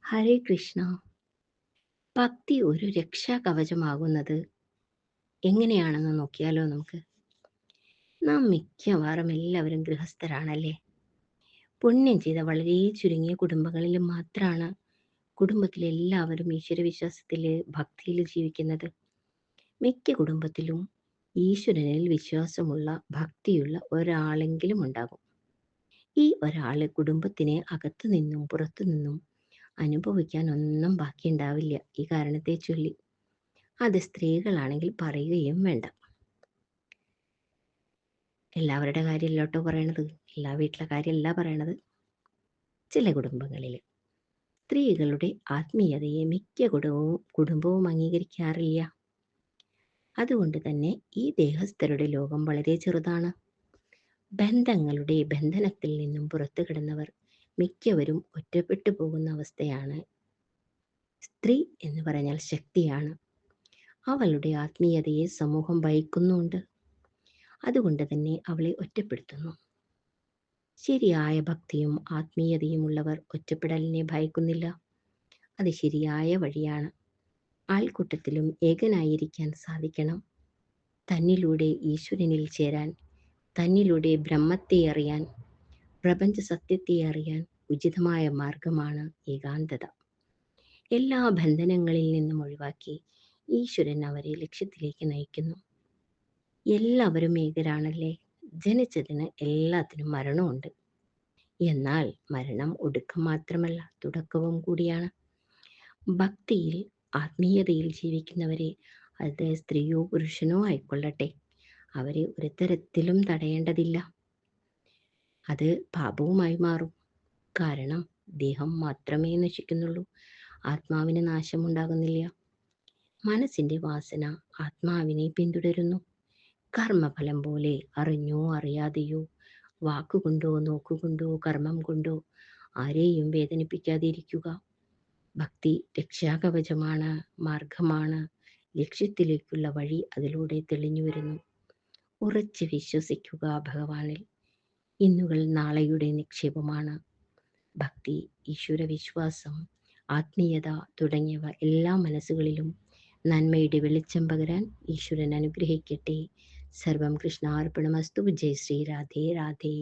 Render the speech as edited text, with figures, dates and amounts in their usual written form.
ഹരേ കൃഷ്ണ. ഭക്തി ഒരു രക്ഷാകവചമാകുന്നത് എങ്ങനെയാണെന്ന് നോക്കിയാലോ നമുക്ക്. നാം മിക്കവാറും എല്ലാവരും ഗൃഹസ്ഥരാണല്ലേ. പുണ്യം ചെയ്ത വളരെ ചുരുങ്ങിയ കുടുംബങ്ങളിൽ മാത്രമാണ് കുടുംബത്തിലെ എല്ലാവരും ഈശ്വരവിശ്വാസത്തിൽ ഭക്തിയിൽ ജീവിക്കുന്നത്. മിക്ക കുടുംബത്തിലും ഈശ്വരനിൽ വിശ്വാസമുള്ള ഭക്തിയുള്ള ഒരാളെങ്കിലും ഉണ്ടാകും. ഈ ഒരാള് കുടുംബത്തിനെ അകത്തു നിന്നും പുറത്തു നിന്നും അനുഭവിക്കാൻ ഒന്നും ബാക്കിയുണ്ടാവില്ല ഈ കാരണത്തെ ചൊല്ലി. അത് സ്ത്രീകളാണെങ്കിൽ പറയുകയും വേണ്ട. എല്ലാവരുടെ കാര്യമല്ലോട്ടോ പറയണത്, എല്ലാ വീട്ടിലെ കാര്യമല്ല പറയണത്. ചില കുടുംബങ്ങളിൽ സ്ത്രീകളുടെ ആത്മീയതയെ മിക്ക കുടുംബവും അംഗീകരിക്കാറില്ല. അതുകൊണ്ട് തന്നെ ഈ ദേഹസ്ഥരുടെ ലോകം വളരെ ചെറുതാണ്. ബന്ധങ്ങളുടെ ബന്ധനത്തിൽ നിന്നും പുറത്തു കിടന്നവർ മിക്കവരും ഒറ്റപ്പെട്ടു പോകുന്ന അവസ്ഥയാണ്. സ്ത്രീ എന്ന് പറഞ്ഞാൽ ശക്തിയാണ്. അവളുടെ ആത്മീയതയെ സമൂഹം ഭയക്കുന്നുണ്ട്. അതുകൊണ്ട് തന്നെ അവളെ ഒറ്റപ്പെടുത്തുന്നു. ശരിയായ ഭക്തിയും ആത്മീയതയും ഉള്ളവർ ഒറ്റപ്പെടലിനെ ഭയക്കുന്നില്ല. അത് ശരിയായ വഴിയാണ്. ആൾക്കൂട്ടത്തിലും ഏകനായിരിക്കാൻ സാധിക്കണം. തന്നിലൂടെ ഈശ്വരനിൽ ചേരാൻ, തന്നിലൂടെ ബ്രഹ്മത്തെ അറിയാൻ, പ്രപഞ്ച സത്യത്തെ അറിയാൻ ഉചിതമായ മാർഗമാണ് ഏകാന്തത. എല്ലാ ബന്ധനങ്ങളിൽ നിന്നും ഒഴിവാക്കി ഈശ്വരൻ അവരെ ലക്ഷ്യത്തിലേക്ക് നയിക്കുന്നു. എല്ലാവരും ഏകരാണല്ലേ. ജനിച്ചതിന് എല്ലാത്തിനും മരണമുണ്ട്. എന്നാൽ മരണം ഒടുക്കം മാത്രമല്ല, തുടക്കവും കൂടിയാണ്. ഭക്തിയിൽ ആത്മീയതയിൽ ജീവിക്കുന്നവരെ, അത് സ്ത്രീയോ പുരുഷനോ ആയിക്കൊള്ളട്ടെ, അവരെ ഒരു തരത്തിലും തടയേണ്ടതില്ല. അത് പാപവുമായി മാറും. കാരണം ദേഹം മാത്രമേ നശിക്കുന്നുള്ളൂ, ആത്മാവിന് നാശമുണ്ടാകുന്നില്ല. മനസ്സിൻ്റെ വാസന ആത്മാവിനെ പിന്തുടരുന്നു. കർമ്മഫലം പോലെ അറിഞ്ഞോ അറിയാതെയോ, വാക്കുകൊണ്ടോ നോക്കുകൊണ്ടോ കർമ്മം കൊണ്ടോ ആരെയും വേദനിപ്പിക്കാതിരിക്കുക. ഭക്തി രക്ഷാകവചമാണ്, മാർഗമാണ്. ലക്ഷ്യത്തിലേക്കുള്ള വഴി അതിലൂടെ തെളിഞ്ഞു വരുന്നു. ഉറച്ച് വിശ്വസിക്കുക ഭഗവാനിൽ. ഇന്നുകൾ നാളെയുടെ നിക്ഷേപമാണ്. ഭക്തി, ഈശ്വരവിശ്വാസം, ആത്മീയത തുടങ്ങിയവ എല്ലാ മനസ്സുകളിലും നന്മയുടെ വെളിച്ചം പകരാൻ ഈശ്വരൻ അനുഗ്രഹിക്കട്ടെ. സർവം കൃഷ്ണാർപ്പണമസ്തു. ജയ് ശ്രീ രാധേ രാധേ.